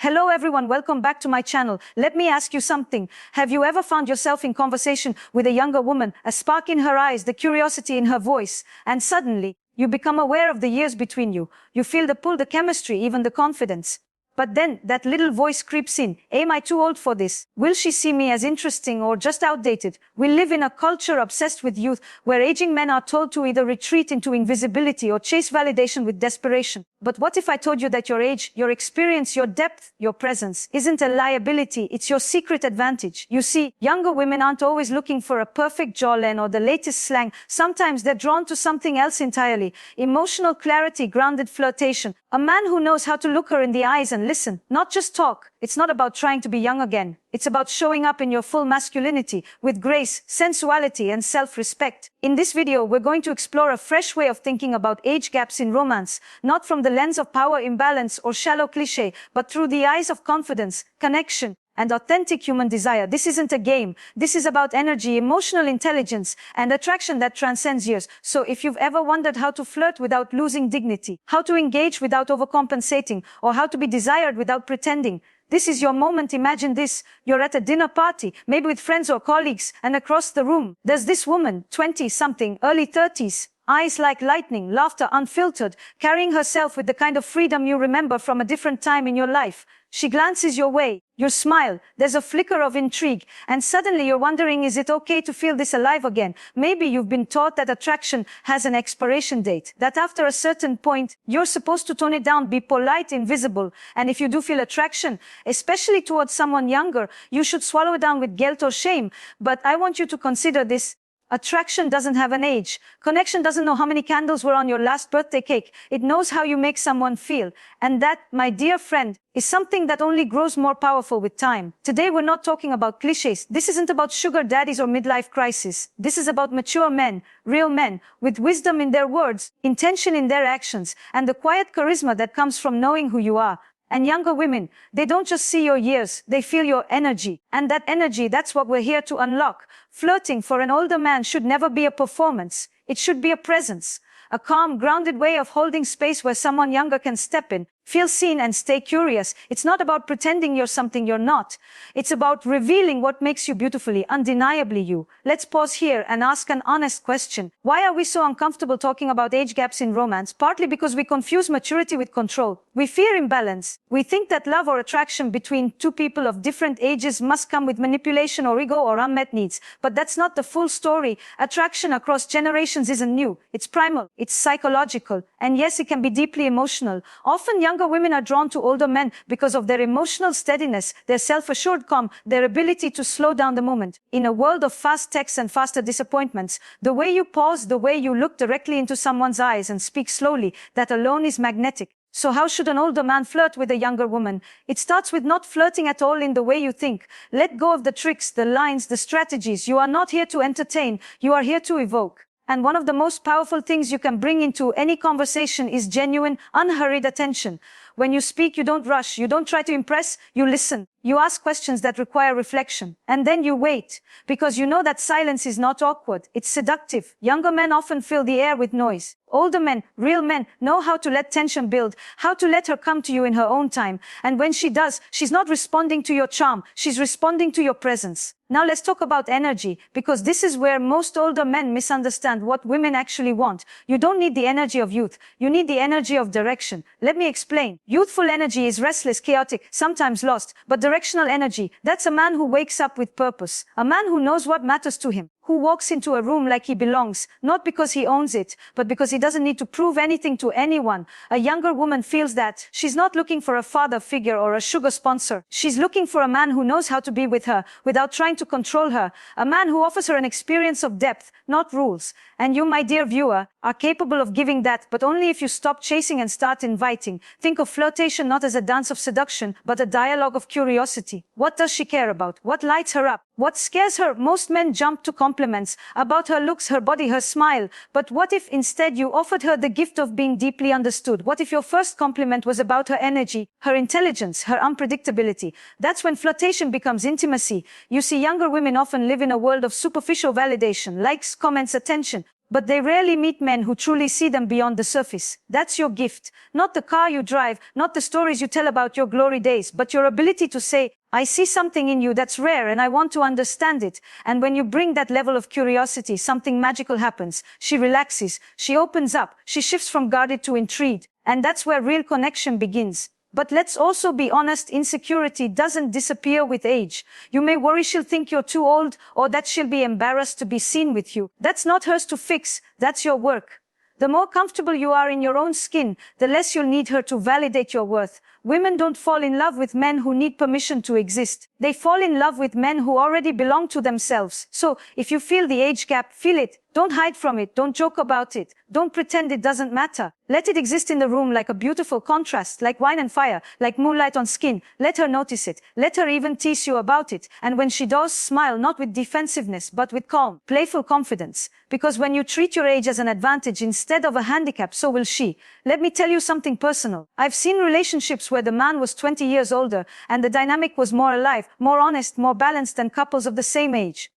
Hello everyone, welcome back to my channel. Let me ask you something. Have you ever found yourself in conversation with a younger woman, a spark in her eyes, the curiosity in her voice, and suddenly you become aware of the years between you? You feel the pull, the chemistry, even the confidence. But then that little voice creeps in. Am I too old for this? Will she see me as interesting or just outdated? We live in a culture obsessed with youth, where aging men are told to either retreat into invisibility or chase validation with desperation. But what if I told you that your age, your experience, your depth, your presence isn't a liability, it's your secret advantage? You see, younger women aren't always looking for a perfect jawline or the latest slang. Sometimes they're drawn to something else entirely. Emotional clarity, grounded flirtation. A man who knows how to look her in the eyes and listen, not just talk. It's not about trying to be young again. It's about showing up in your full masculinity, with grace, sensuality, and self-respect. In this video, we're going to explore a fresh way of thinking about age gaps in romance, not from the lens of power imbalance or shallow cliché, but through the eyes of confidence, connection, and authentic human desire. This isn't a game. This is about energy, emotional intelligence, and attraction that transcends years. So if you've ever wondered how to flirt without losing dignity, how to engage without overcompensating, or how to be desired without pretending, this is your moment. Imagine this. You're at a dinner party, maybe with friends or colleagues, and across the room, there's this woman, 20-something, early 30s, eyes like lightning, laughter unfiltered, carrying herself with the kind of freedom you remember from a different time in your life. She glances your way, you smile, there's a flicker of intrigue, and suddenly you're wondering, is it okay to feel this alive again? Maybe you've been taught that attraction has an expiration date, that after a certain point, you're supposed to tone it down, be polite, invisible, and if you do feel attraction, especially towards someone younger, you should swallow it down with guilt or shame. But I want you to consider this. Attraction doesn't have an age. Connection doesn't know how many candles were on your last birthday cake. It knows how you make someone feel. And that, my dear friend, is something that only grows more powerful with time. Today we're not talking about cliches. This isn't about sugar daddies or midlife crisis. This is about mature men, real men, with wisdom in their words, intention in their actions, and the quiet charisma that comes from knowing who you are. And younger women, they don't just see your years, they feel your energy. And that energy, that's what we're here to unlock. Flirting for an older man should never be a performance. It should be a presence. A calm, grounded way of holding space where someone younger can step in, feel seen, and stay curious. It's not about pretending you're something you're not. It's about revealing what makes you beautifully, undeniably you. Let's pause here and ask an honest question. Why are we so uncomfortable talking about age gaps in romance? Partly because we confuse maturity with control. We fear imbalance. We think that love or attraction between two people of different ages must come with manipulation or ego or unmet needs. But that's not the full story. Attraction across generations isn't new. It's primal. It's psychological. And yes, it can be deeply emotional. Often younger women are drawn to older men because of their emotional steadiness, their self-assured calm, their ability to slow down the moment. In a world of fast texts and faster disappointments, the way you pause, the way you look directly into someone's eyes and speak slowly, that alone is magnetic. So how should an older man flirt with a younger woman? It starts with not flirting at all in the way you think. Let go of the tricks, the lines, the strategies. You are not here to entertain. You are here to evoke. And one of the most powerful things you can bring into any conversation is genuine, unhurried attention. When you speak, you don't rush, you don't try to impress, you listen. You ask questions that require reflection. And then you wait, because you know that silence is not awkward, it's seductive. Younger men often fill the air with noise. Older men, real men, know how to let tension build, how to let her come to you in her own time. And when she does, she's not responding to your charm, she's responding to your presence. Now let's talk about energy, because this is where most older men misunderstand what women actually want. You don't need the energy of youth, you need the energy of direction. Let me explain. Youthful energy is restless, chaotic, sometimes lost, but directional energy, that's a man who wakes up with purpose, a man who knows what matters to him, who walks into a room like he belongs, not because he owns it, but because he doesn't need to prove anything to anyone. A younger woman feels that. She's not looking for a father figure or a sugar sponsor. She's looking for a man who knows how to be with her without trying to control her, a man who offers her an experience of depth, not rules. And you, my dear viewer, are capable of giving that, but only if you stop chasing and start inviting. Think of flirtation not as a dance of seduction, but a dialogue of curiosity. What does she care about? What lights her up? What scares her? Most men jump to compliments about her looks, her body, her smile. But what if instead you offered her the gift of being deeply understood? What if your first compliment was about her energy, her intelligence, her unpredictability? That's when flirtation becomes intimacy. You see, younger women often live in a world of superficial validation, likes, comments, attention. But they rarely meet men who truly see them beyond the surface. That's your gift. Not the car you drive, not the stories you tell about your glory days, but your ability to say, I see something in you that's rare and I want to understand it. And when you bring that level of curiosity, something magical happens. She relaxes, she opens up, she shifts from guarded to intrigued. And that's where real connection begins. But let's also be honest, insecurity doesn't disappear with age. You may worry she'll think you're too old or that she'll be embarrassed to be seen with you. That's not hers to fix, that's your work. The more comfortable you are in your own skin, the less you'll need her to validate your worth. Women don't fall in love with men who need permission to exist. They fall in love with men who already belong to themselves. So, if you feel the age gap, feel it. Don't hide from it. Don't joke about it. Don't pretend it doesn't matter. Let it exist in the room like a beautiful contrast, like wine and fire, like moonlight on skin. Let her notice it. Let her even tease you about it. And when she does, smile not with defensiveness, but with calm, playful confidence. Because when you treat your age as an advantage instead of a handicap, so will she. Let me tell you something personal. I've seen relationships where the man was 20 years older and the dynamic was more alive, more honest, more balanced than couples of the same age.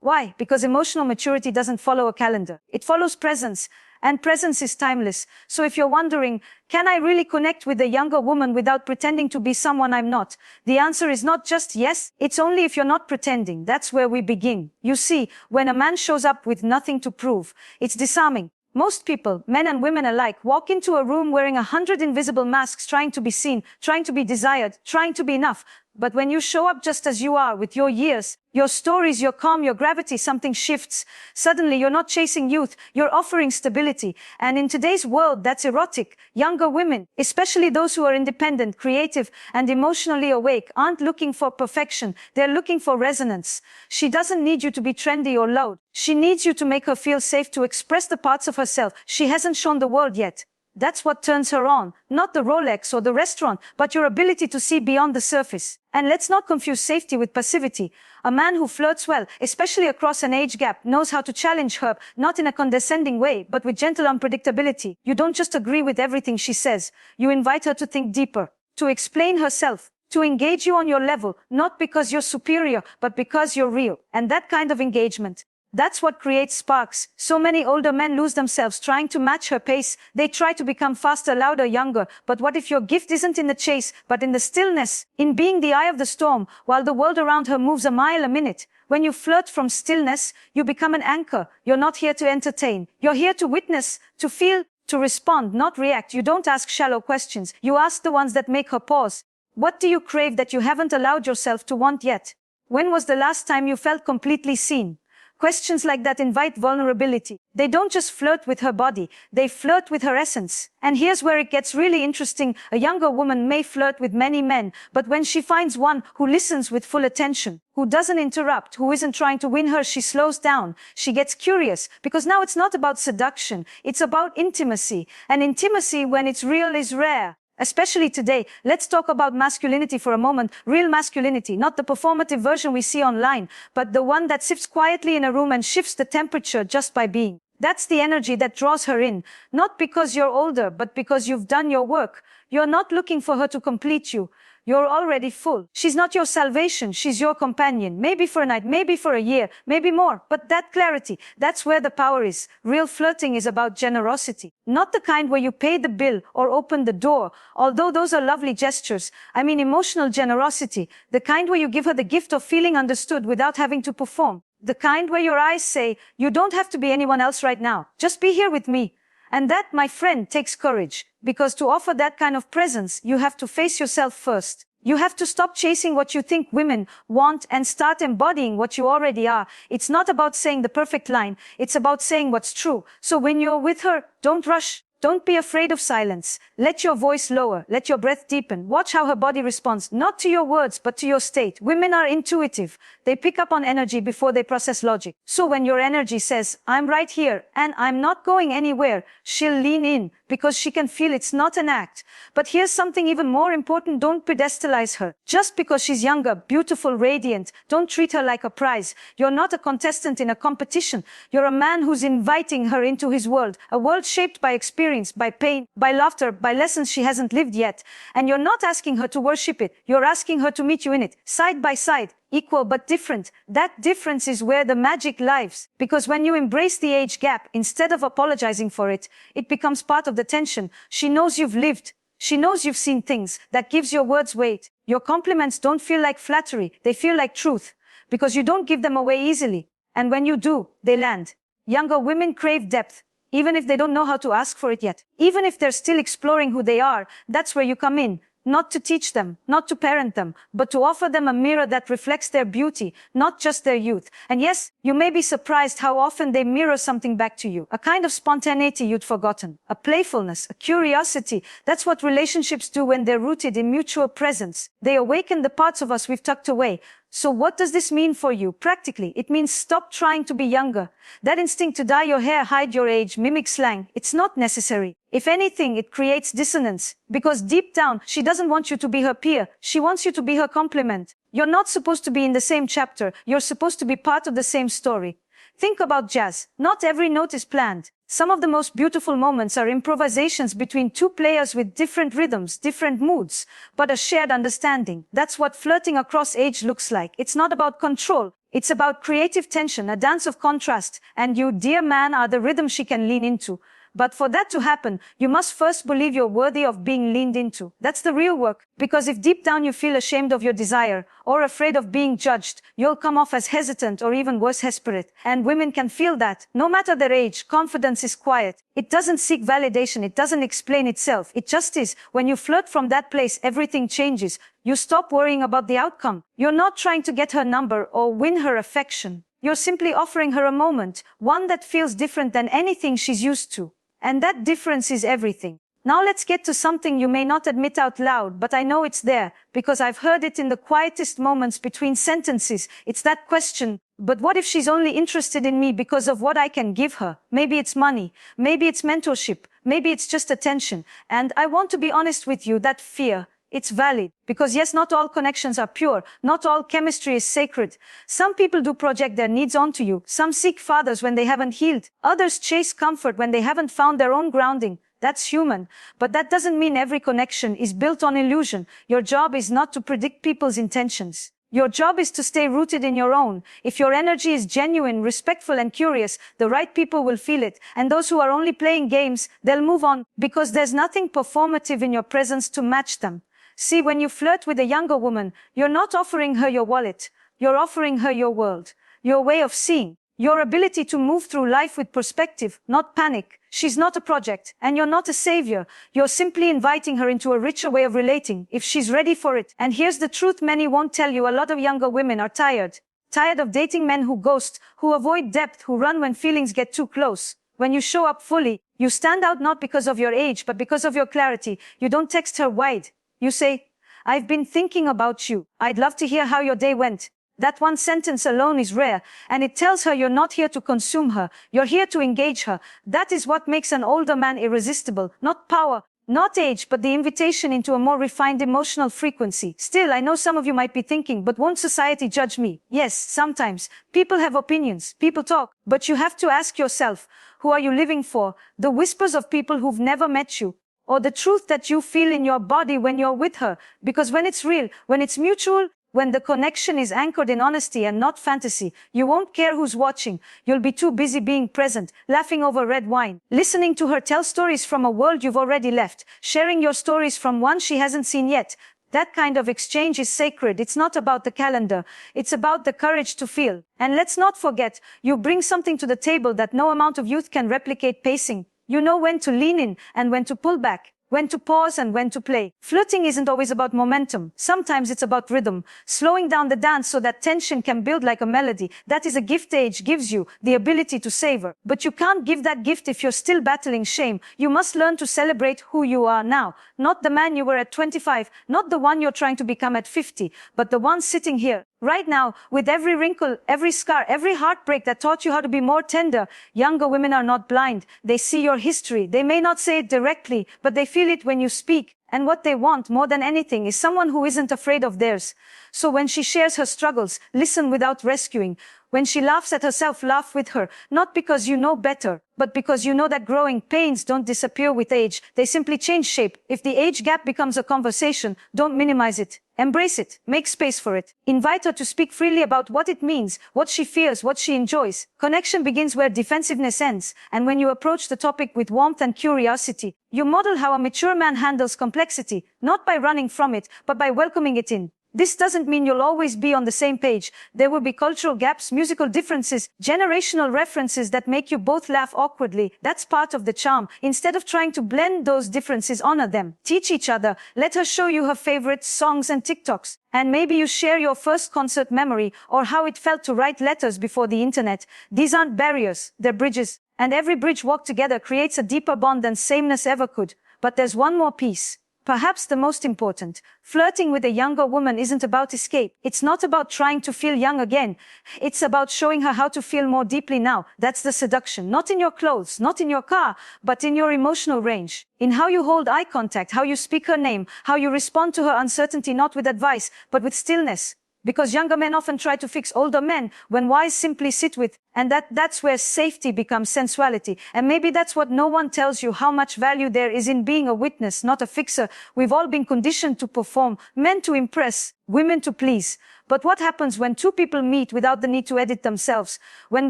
Why? Because emotional maturity doesn't follow a calendar. It follows presence, and presence is timeless. So if you're wondering, can I really connect with a younger woman without pretending to be someone I'm not? The answer is not just yes, it's only if you're not pretending. That's where we begin. You see, when a man shows up with nothing to prove, it's disarming. Most people, men and women alike, walk into a room wearing 100 invisible masks, trying to be seen, trying to be desired, trying to be enough. But when you show up just as you are, with your years, your stories, your calm, your gravity, something shifts. Suddenly, you're not chasing youth, you're offering stability. And in today's world, that's erotic. Younger women, especially those who are independent, creative, and emotionally awake, aren't looking for perfection. They're looking for resonance. She doesn't need you to be trendy or loud. She needs you to make her feel safe to express the parts of herself she hasn't shown the world yet. That's what turns her on, not the Rolex or the restaurant, but your ability to see beyond the surface. And let's not confuse safety with passivity. A man who flirts well, especially across an age gap, knows how to challenge her, not in a condescending way, but with gentle unpredictability. You don't just agree with everything she says. You invite her to think deeper, to explain herself, to engage you on your level, not because you're superior, but because you're real. And that kind of engagement, that's what creates sparks. So many older men lose themselves trying to match her pace. They try to become faster, louder, younger. But what if your gift isn't in the chase, but in the stillness, in being the eye of the storm, while the world around her moves a mile a minute? When you flirt from stillness, you become an anchor. You're not here to entertain. You're here to witness, to feel, to respond, not react. You don't ask shallow questions. You ask the ones that make her pause. What do you crave that you haven't allowed yourself to want yet? When was the last time you felt completely seen? Questions like that invite vulnerability. They don't just flirt with her body, they flirt with her essence. And here's where it gets really interesting. A younger woman may flirt with many men, but when she finds one who listens with full attention, who doesn't interrupt, who isn't trying to win her, she slows down. She gets curious, because now it's not about seduction, it's about intimacy. And intimacy, when it's real, is rare. Especially today, let's talk about masculinity for a moment. Real masculinity, not the performative version we see online, but the one that sits quietly in a room and shifts the temperature just by being. That's the energy that draws her in, not because you're older, but because you've done your work. You're not looking for her to complete you. You're already full. She's not your salvation, she's your companion. Maybe for a night, maybe for a year, maybe more. But that clarity, that's where the power is. Real flirting is about generosity. Not the kind where you pay the bill or open the door, although those are lovely gestures. I mean emotional generosity, the kind where you give her the gift of feeling understood without having to perform. The kind where your eyes say, you don't have to be anyone else right now. Just be here with me. And that, my friend, takes courage. Because to offer that kind of presence, you have to face yourself first. You have to stop chasing what you think women want and start embodying what you already are. It's not about saying the perfect line. It's about saying what's true. So when you're with her, don't rush. Don't be afraid of silence. Let your voice lower. Let your breath deepen. Watch how her body responds, not to your words, but to your state. Women are intuitive. They pick up on energy before they process logic. So when your energy says, I'm right here and I'm not going anywhere, she'll lean in because she can feel it's not an act. But here's something even more important. Don't pedestalize her. Just because she's younger, beautiful, radiant, don't treat her like a prize. You're not a contestant in a competition. You're a man who's inviting her into his world, a world shaped by experience experience, by pain, by laughter, by lessons she hasn't lived yet. And you're not asking her to worship it. You're asking her to meet you in it, side by side, equal but different. That difference is where the magic lies. Because when you embrace the age gap, instead of apologizing for it, it becomes part of the tension. She knows you've lived. She knows you've seen things. That gives your words weight. Your compliments don't feel like flattery. They feel like truth. Because you don't give them away easily. And when you do, they land. Younger women crave depth, even if they don't know how to ask for it yet. Even if they're still exploring who they are, that's where you come in. Not to teach them, not to parent them, but to offer them a mirror that reflects their beauty, not just their youth. And yes, you may be surprised how often they mirror something back to you. A kind of spontaneity you'd forgotten. A playfulness, a curiosity. That's what relationships do when they're rooted in mutual presence. They awaken the parts of us we've tucked away. So what does this mean for you? Practically, it means stop trying to be younger. That instinct to dye your hair, hide your age, mimic slang, it's not necessary. If anything, it creates dissonance. Because deep down, she doesn't want you to be her peer. She wants you to be her complement. You're not supposed to be in the same chapter. You're supposed to be part of the same story. Think about jazz. Not every note is planned. Some of the most beautiful moments are improvisations between two players with different rhythms, different moods, but a shared understanding. That's what flirting across age looks like. It's not about control. It's about creative tension, a dance of contrast, and you, dear man, are the rhythm she can lean into. But for that to happen, you must first believe you're worthy of being leaned into. That's the real work. Because if deep down you feel ashamed of your desire or afraid of being judged, you'll come off as hesitant or even worse, desperate. And women can feel that. No matter their age, confidence is quiet. It doesn't seek validation. It doesn't explain itself. It just is. When you flirt from that place, everything changes. You stop worrying about the outcome. You're not trying to get her number or win her affection. You're simply offering her a moment, one that feels different than anything she's used to. And that difference is everything. Now let's get to something you may not admit out loud, but I know it's there, because I've heard it in the quietest moments between sentences. It's that question, but what if she's only interested in me because of what I can give her? Maybe it's money, maybe it's mentorship, maybe it's just attention. And I want to be honest with you, that fear, it's valid. Because yes, not all connections are pure. Not all chemistry is sacred. Some people do project their needs onto you. Some seek fathers when they haven't healed. Others chase comfort when they haven't found their own grounding. That's human. But that doesn't mean every connection is built on illusion. Your job is not to predict people's intentions. Your job is to stay rooted in your own. If your energy is genuine, respectful, and curious, the right people will feel it. And those who are only playing games, they'll move on, because there's nothing performative in your presence to match them. See, when you flirt with a younger woman, you're not offering her your wallet. You're offering her your world, your way of seeing, your ability to move through life with perspective, not panic. She's not a project, and you're not a savior. You're simply inviting her into a richer way of relating, if she's ready for it. And here's the truth many won't tell you. A lot of younger women are tired. Tired of dating men who ghost, who avoid depth, who run when feelings get too close. When you show up fully, you stand out not because of your age, but because of your clarity. You don't text her wide. You say, I've been thinking about you. I'd love to hear how your day went. That one sentence alone is rare, and it tells her you're not here to consume her. You're here to engage her. That is what makes an older man irresistible. Not power, not age, but the invitation into a more refined emotional frequency. Still, I know some of you might be thinking, but won't society judge me? Yes, sometimes. People have opinions. People talk. But you have to ask yourself, who are you living for? The whispers of people who've never met you? Or the truth that you feel in your body when you're with her? Because when it's real, when it's mutual, when the connection is anchored in honesty and not fantasy, you won't care who's watching. You'll be too busy being present, laughing over red wine, listening to her tell stories from a world you've already left, sharing your stories from one she hasn't seen yet. That kind of exchange is sacred. It's not about the calendar. It's about the courage to feel. And let's not forget, you bring something to the table that no amount of youth can replicate: pacing. You know when to lean in and when to pull back, when to pause and when to play. Flirting isn't always about momentum. Sometimes it's about rhythm, slowing down the dance so that tension can build like a melody. That is a gift age gives you, the ability to savor. But you can't give that gift if you're still battling shame. You must learn to celebrate who you are now. Not the man you were at 25, not the one you're trying to become at 50, but the one sitting here, right now, with every wrinkle, every scar, every heartbreak that taught you how to be more tender. Younger women are not blind. They see your history. They may not say it directly, but they feel it when you speak. And what they want more than anything is someone who isn't afraid of theirs. So when she shares her struggles, listen without rescuing. When she laughs at herself, laugh with her, not because you know better, but because you know that growing pains don't disappear with age, they simply change shape. If the age gap becomes a conversation, don't minimize it. Embrace it. Make space for it. Invite her to speak freely about what it means, what she fears, what she enjoys. Connection begins where defensiveness ends, and when you approach the topic with warmth and curiosity, you model how a mature man handles complexity, not by running from it, but by welcoming it in. This doesn't mean you'll always be on the same page. There will be cultural gaps, musical differences, generational references that make you both laugh awkwardly. That's part of the charm. Instead of trying to blend those differences, honor them. Teach each other. Let her show you her favorite songs and TikToks. And maybe you share your first concert memory or how it felt to write letters before the internet. These aren't barriers, they're bridges. And every bridge walked together creates a deeper bond than sameness ever could. But there's one more piece. Perhaps the most important. Flirting with a younger woman isn't about escape. It's not about trying to feel young again. It's about showing her how to feel more deeply now. That's the seduction. Not in your clothes, not in your car, but in your emotional range. In how you hold eye contact, how you speak her name, how you respond to her uncertainty, not with advice, but with stillness. Because younger men often try to fix older men, when wise simply sit with, and that's where safety becomes sensuality. And maybe that's what no one tells you, how much value there is in being a witness, not a fixer. We've all been conditioned to perform, men to impress, women to please. But what happens when two people meet without the need to edit themselves? When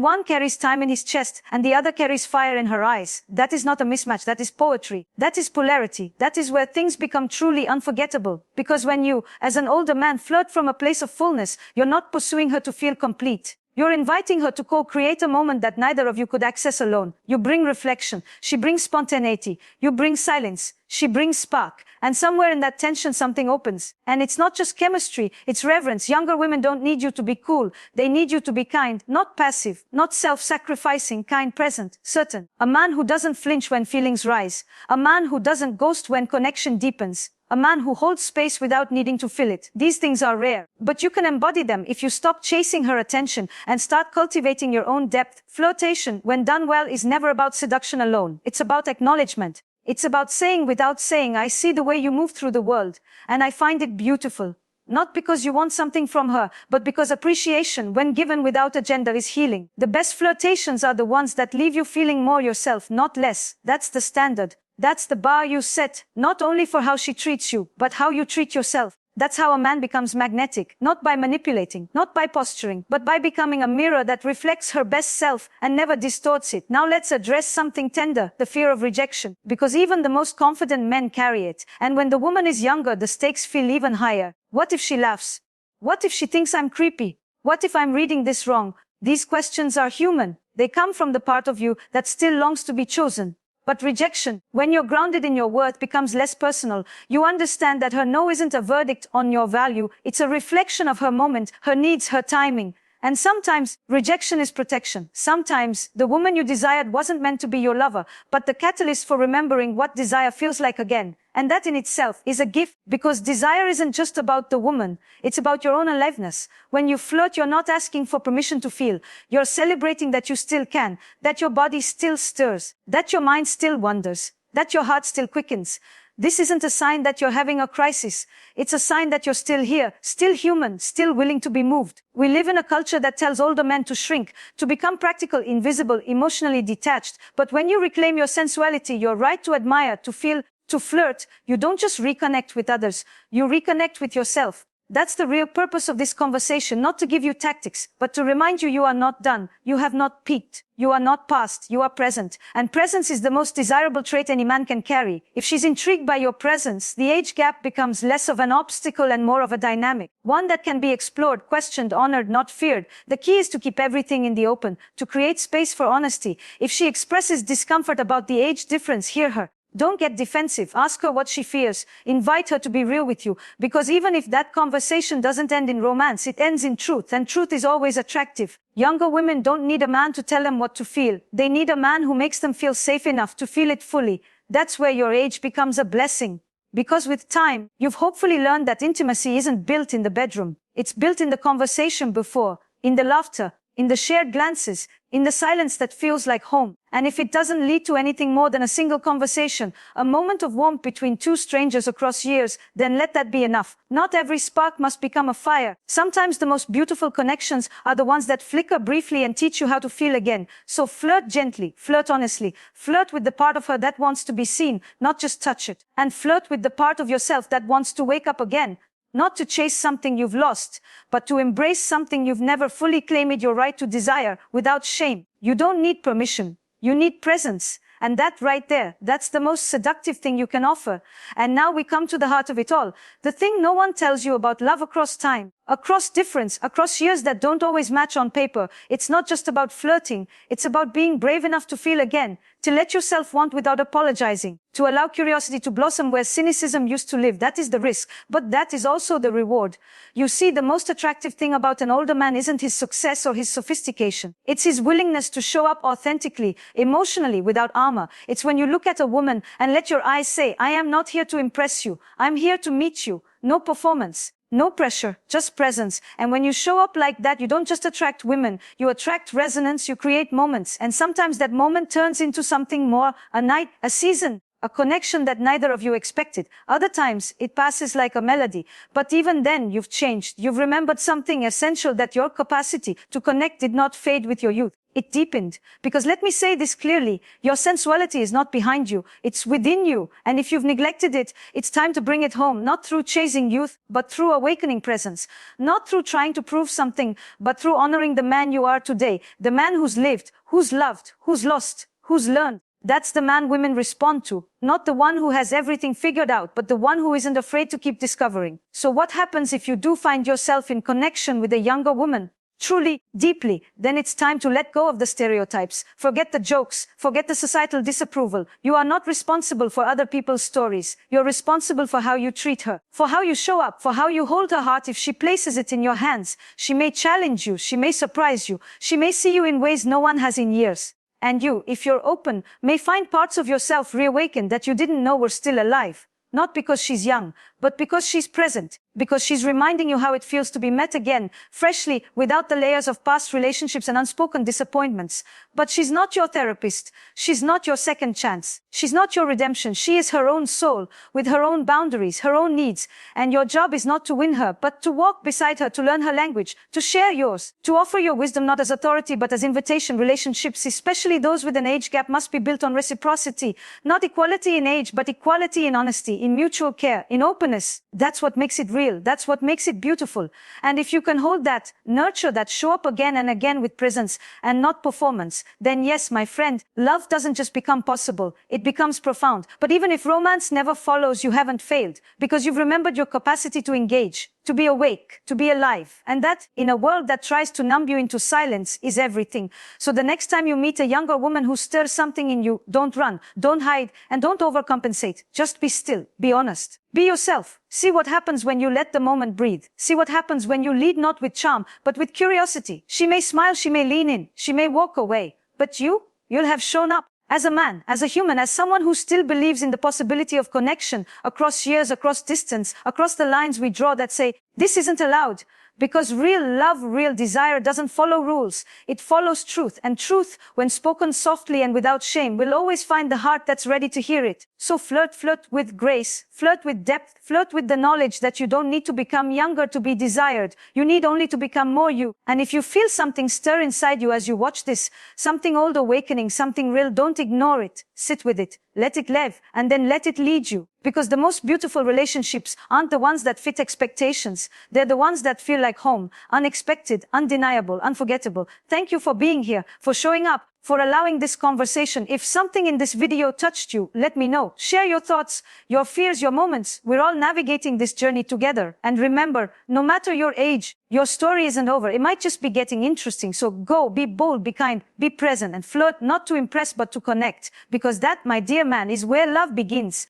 one carries time in his chest and the other carries fire in her eyes? That is not a mismatch, that is poetry. That is polarity. That is where things become truly unforgettable. Because when you, as an older man, flirt from a place of fullness, you're not pursuing her to feel complete. You're inviting her to co-create a moment that neither of you could access alone. You bring reflection. She brings spontaneity. You bring silence. She brings spark. And somewhere in that tension, something opens. And it's not just chemistry, it's reverence. Younger women don't need you to be cool. They need you to be kind, not passive, not self-sacrificing, kind, present, certain. A man who doesn't flinch when feelings rise. A man who doesn't ghost when connection deepens. A man who holds space without needing to fill it. These things are rare, but you can embody them if you stop chasing her attention and start cultivating your own depth. Flirtation, when done well, is never about seduction alone. It's about acknowledgement. It's about saying without saying, I see the way you move through the world, and I find it beautiful. Not because you want something from her, but because appreciation, when given without agenda, is healing. The best flirtations are the ones that leave you feeling more yourself, not less. That's the standard. That's the bar you set, not only for how she treats you, but how you treat yourself. That's how a man becomes magnetic, not by manipulating, not by posturing, but by becoming a mirror that reflects her best self and never distorts it. Now let's address something tender, the fear of rejection, because even the most confident men carry it. And when the woman is younger, the stakes feel even higher. What if she laughs? What if she thinks I'm creepy? What if I'm reading this wrong? These questions are human. They come from the part of you that still longs to be chosen. But rejection, when you're grounded in your worth, becomes less personal. You understand that her no isn't a verdict on your value. It's a reflection of her moment, her needs, her timing. And sometimes rejection is protection. Sometimes the woman you desired wasn't meant to be your lover, but the catalyst for remembering what desire feels like again. And that in itself is a gift, because desire isn't just about the woman. It's about your own aliveness. When you flirt, you're not asking for permission to feel. You're celebrating that you still can, that your body still stirs, that your mind still wanders, that your heart still quickens. This isn't a sign that you're having a crisis. It's a sign that you're still here, still human, still willing to be moved. We live in a culture that tells older men to shrink, to become practical, invisible, emotionally detached. But when you reclaim your sensuality, your right to admire, to feel, to flirt, you don't just reconnect with others, you reconnect with yourself. That's the real purpose of this conversation, not to give you tactics, but to remind you you are not done, you have not peaked, you are not past, you are present. And presence is the most desirable trait any man can carry. If she's intrigued by your presence, the age gap becomes less of an obstacle and more of a dynamic. One that can be explored, questioned, honored, not feared. The key is to keep everything in the open, to create space for honesty. If she expresses discomfort about the age difference, hear her. Don't get defensive. Ask her what she fears. Invite her to be real with you. Because even if that conversation doesn't end in romance, it ends in truth. And truth is always attractive. Younger women don't need a man to tell them what to feel. They need a man who makes them feel safe enough to feel it fully. That's where your age becomes a blessing. Because with time, you've hopefully learned that intimacy isn't built in the bedroom. It's built in the conversation before, in the laughter, in the shared glances, in the silence that feels like home. And if it doesn't lead to anything more than a single conversation, a moment of warmth between two strangers across years, then let that be enough. Not every spark must become a fire. Sometimes the most beautiful connections are the ones that flicker briefly and teach you how to feel again. So flirt gently, flirt honestly, flirt with the part of her that wants to be seen, not just touch it. And flirt with the part of yourself that wants to wake up again. Not to chase something you've lost, but to embrace something you've never fully claimed your right to desire without shame. You don't need permission. You need presence. And that right there, that's the most seductive thing you can offer. And now we come to the heart of it all. The thing no one tells you about love across time, across difference, across years that don't always match on paper. It's not just about flirting. It's about being brave enough to feel again, to let yourself want without apologizing, to allow curiosity to blossom where cynicism used to live. That is the risk, but that is also the reward. You see, the most attractive thing about an older man isn't his success or his sophistication. It's his willingness to show up authentically, emotionally, without armor. It's when you look at a woman and let your eyes say, I am not here to impress you. I'm here to meet you. No performance. No pressure, just presence. And when you show up like that, you don't just attract women, you attract resonance, you create moments. And sometimes that moment turns into something more, a night, a season, a connection that neither of you expected. Other times, it passes like a melody. But even then, you've changed. You've remembered something essential, that your capacity to connect did not fade with your youth. It deepened. Because let me say this clearly, your sensuality is not behind you, it's within you. And if you've neglected it, it's time to bring it home, not through chasing youth, but through awakening presence. Not through trying to prove something, but through honoring the man you are today. The man who's lived, who's loved, who's lost, who's learned. That's the man women respond to. Not the one who has everything figured out, but the one who isn't afraid to keep discovering. So what happens if you do find yourself in connection with a younger woman? Truly, deeply, then it's time to let go of the stereotypes. Forget the jokes. Forget the societal disapproval. You are not responsible for other people's stories. You're responsible for how you treat her, for how you show up, for how you hold her heart if she places it in your hands. She may challenge you. She may surprise you. She may see you in ways no one has in years. And you, if you're open, may find parts of yourself reawakened that you didn't know were still alive. Not because she's young, but because she's present. Because she's reminding you how it feels to be met again, freshly, without the layers of past relationships and unspoken disappointments. But she's not your therapist. She's not your second chance. She's not your redemption. She is her own soul, with her own boundaries, her own needs. And your job is not to win her, but to walk beside her, to learn her language, to share yours, to offer your wisdom not as authority, but as invitation. Relationships, especially those with an age gap, must be built on reciprocity. Not equality in age, but equality in honesty, in mutual care, in openness. That's what makes it real. That's what makes it beautiful. And if you can hold that, nurture that, show up again and again with presence and not performance, then yes, my friend, love doesn't just become possible. It becomes profound. But even if romance never follows, you haven't failed, because you've remembered your capacity to engage, to be awake, to be alive. And that, in a world that tries to numb you into silence, is everything. So the next time you meet a younger woman who stirs something in you, don't run, don't hide, and don't overcompensate. Just be still, be honest. Be yourself. See what happens when you let the moment breathe. See what happens when you lead not with charm, but with curiosity. She may smile, she may lean in, she may walk away. But you'll have shown up. As a man, as a human, as someone who still believes in the possibility of connection across years, across distance, across the lines we draw that say, this isn't allowed. Because real love, real desire doesn't follow rules. It follows truth. And truth, when spoken softly and without shame, will always find the heart that's ready to hear it. So flirt with grace, flirt with depth, flirt with the knowledge that you don't need to become younger to be desired. You need only to become more you. And if you feel something stir inside you as you watch this, something old awakening, something real, don't ignore it. Sit with it. Let it live, and then let it lead you. Because the most beautiful relationships aren't the ones that fit expectations. They're the ones that feel like home, unexpected, undeniable, unforgettable. Thank you for being here, for showing up, for allowing this conversation. If something in this video touched you, let me know. Share your thoughts, your fears, your moments. We're all navigating this journey together. And remember, no matter your age, your story isn't over. It might just be getting interesting. So go, be bold, be kind, be present, and flirt not to impress but to connect. Because that, my dear man, is where love begins.